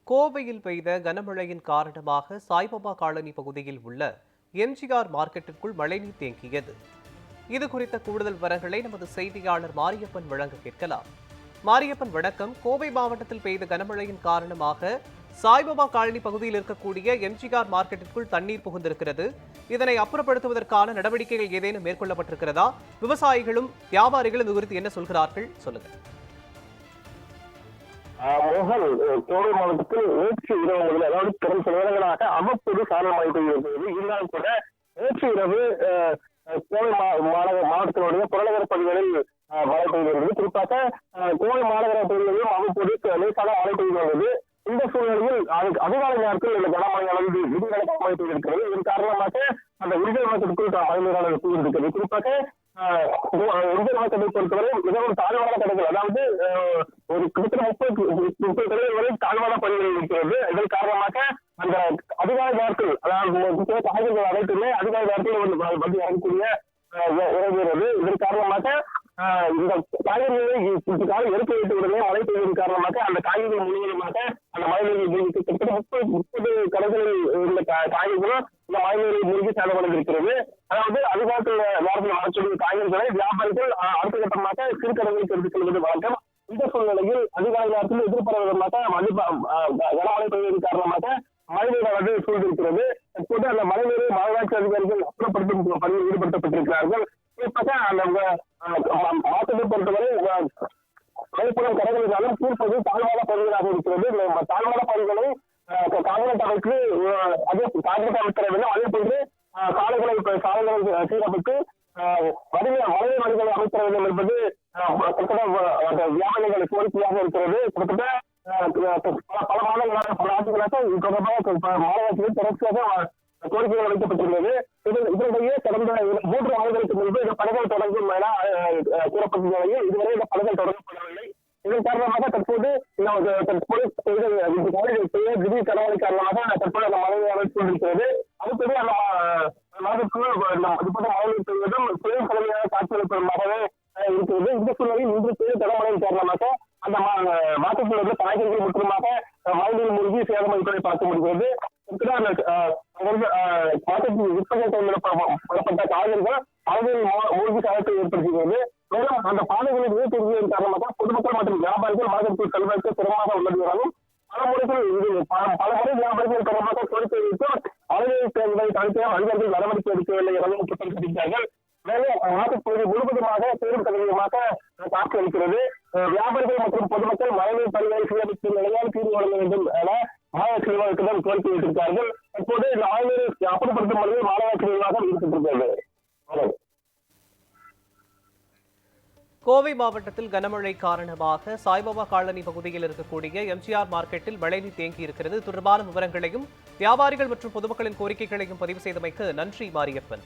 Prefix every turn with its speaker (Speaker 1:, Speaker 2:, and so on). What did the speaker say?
Speaker 1: கோவையில் பெய்த கனமழையின் காரணமாக சாய்பாபா காலனி பகுதியில் உள்ள எம்ஜிஆர் மார்க்கெட்டிற்குள் மழைநீர் தேங்கியது. இது குறித்த கூடுதல் விவரங்களை நமது செய்தியாளர் மாரியப்பன் வழங்க கேட்கலாம். மாரியப்பன் வணக்கம். கோவை மாவட்டத்தில் பெய்த கனமழையின் காரணமாக சாய்பாபா காலனி பகுதியில் இருக்கக்கூடிய எம்ஜிஆர் மார்க்கெட்டிற்குள் தண்ணீர் புகுந்திருக்கிறது. இதனை அப்புறப்படுத்துவதற்கான நடவடிக்கைகள் ஏதேனும் மேற்கொள்ளப்பட்டிருக்கிறதா? விவசாயிகளும் வியாபாரிகளும் இது குறித்து என்ன சொல்கிறார்கள், சொல்லுங்க.
Speaker 2: மோகன், கோவை மாவட்டத்தில் நேற்று இரவு முதல், அதாவது கடந்த சில நேரங்களாக அவ்வப்போது சாரல் மழை பெய்திருக்கிறது. இருந்தாலும் கூட நேற்று இரவு கோவை மாவட்டத்தினுடைய புறநகர பகுதிகளில் மழை பெய்திருந்தது. குறிப்பாக கோவை மாநகர பகுதிகளிலும் அவ்வப்போது லேசான மழை பெய்து வந்தது. இந்த சூழ்நிலையில் அதிகாலை நேரத்தில் இந்த கனமழையானது விடுதலை மழை பெய்திருக்கிறது. இதன் காரணமாக அந்த விடுதலை மாவட்டத்திற்குள் மழைநீரானது பெய்திருக்கிறது. குறிப்பாக விடுதலை மாவட்டத்தை பொறுத்தவரை மிகவும் தாழ்வான கடைகள், அதாவது ஒரு கிட்டத்தட்ட 30 கடைகள் வரை தாழ்வான பகுதிகளில் இருக்கிறது. இதன் காரணமாக அந்த அதிகாலை நாட்கள், அதாவது காய்கறிகள் அனைத்துமே அதிகாலை நாட்கள் வந்து வரக்கூடிய இறங்குகிறது. இதன் காரணமாக இந்த காய்கறிகளை எடுத்து வைத்த உடனே மழை பெய்வதன் காரணமாக அந்த காய்கறிகள் முழுவதுமாக அந்த மழைநீரில் கிட்டத்தட்ட 30 கடைகளில் உள்ள காய்கறிகளும் இந்த மழைநீரில் மூழ்கி சேதமடைந்திருக்கிறது. அதாவது அதிகாலத்தில் நேரத்தில் வரக்கூடிய காய்கறிகளை வியாபாரிகள் அடுத்த கட்டமாக சிறு கடைகளுக்கு எடுத்துச் செல்வது வழக்கம். இந்த சூழ்நிலையில் அதிகாலை நேரத்தில் எதிர்பாராத விதமாக கனமழை பெய்வதன் காரணமாக மழைநீரானது சூழ்ந்திருக்கிறது. தற்போது அந்த மழைநீரை மாநகராட்சி அதிகாரிகள் அப்புறப்படுத்தும் பணியில் ஈடுபடுத்தப்பட்டிருக்கிறார்கள். குறிப்பாக அந்த மாவட்டத்தை பொறுத்தவரை மழைப்படும் கடைகளினாலும் கீழ்ப்பகுதி தாழ்வான பகுதிகளாக இருக்கிறது. இந்த தாழ்வான பகுதிகளை காங்கிரஸ் அமைப்பு காங்கிரஸ் அமைக்கிற வேண்டும். அதே போன்று சாலைகளை சீரமைத்து மழை வழிகளை அமைக்கிற வேண்டும் என்பது வியாபாரிகள் கோரிக்கையாக இருக்கிறது. கிட்டத்தட்ட பல மாதங்களாக பல ஆண்டுகளாக இது தொடர்பாக மாநகராட்சியில் தொடர்ச்சியாக கோரிக்கைகள் வைக்கப்பட்டுள்ளது. இதனிடையே கடந்த 3 ஆண்டுகளுக்கு முன்பு இந்த பணிகள் தொடங்கும் என கூறப்பட்ட நிலையில் இதுவரை இந்த பணிகள் தொடங்கப்படவில்லை. இதன் காரணமாக தற்போது திடீர் கனமழை காரணமாக தற்போது அந்த மழையானது சூழ்ந்திருக்கிறது. அடுத்தது அந்த இதுபோன்ற மழை பெய்வதும் புயல் கலவையாக காட்சியளிப்பதாகவே இருக்கிறது. இந்த சூழ்நிலையில் இன்று புயல் கனமழையின் காரணமாக அந்த மாற்றத்தில் உள்ள காய்கறிகள் முற்றிலுமாக மழைநீர் மூழ்கி சேதமளிப்பதை பார்க்க முடிகிறது. விற்பனை காய்கறிகள் மழைநீர் மூழ்கி சேதத்தை ஏற்படுத்துகிறது. மேலும் அந்த பாதைகளில் நீர் தேங்கியதன் காரணமாக பொதுமக்கள் மற்றும் வியாபாரிகள் மாதத்தில் செல்வதற்கு சிரமமாக உள்ளது எனவும் பல முறை வியாபாரிகள் தொடர்பாக கோரிக்கை வைத்து மழைநீர் தேங்குவதை தடுக்க அதிகாரிகள் நடவடிக்கை எடுக்கவில்லை எனவும் குற்றம் சாட்டினார்கள். மேலும் நாட்டுப்பகுதி முழுவதுமாக பெரும் கதிரியமாக காட்சி அளிக்கிறது. வியாபாரிகள் மற்றும் பொதுமக்கள் மழைநீர் பணிகளை சீரமைத்து நிலையான தீர்வு வழங்க வேண்டும் என மாநகராட்சி நிர்வாகத்திடம் கோரிக்கை வைத்திருக்கிறார்கள். தற்போது இந்த மழைநீரை அப்புறப்படுத்தும் பணியில் மாநகராட்சி நிர்வாகம் ஈடுபட்டிருக்கிறது.
Speaker 1: கோவை மாவட்டத்தில் கனமழை காரணமாக சாய்பாபா காலனி பகுதியில் இருக்கக்கூடிய எம்ஜிஆர் மார்க்கெட்டில் மழைநீர் தேங்கியிருக்கிறது. தொடர்பான விவரங்களையும் வியாபாரிகள் மற்றும் பொதுமக்களின் கோரிக்கைகளையும் பதிவு செய்தமைக்கு நன்றி மாரியப்பன்.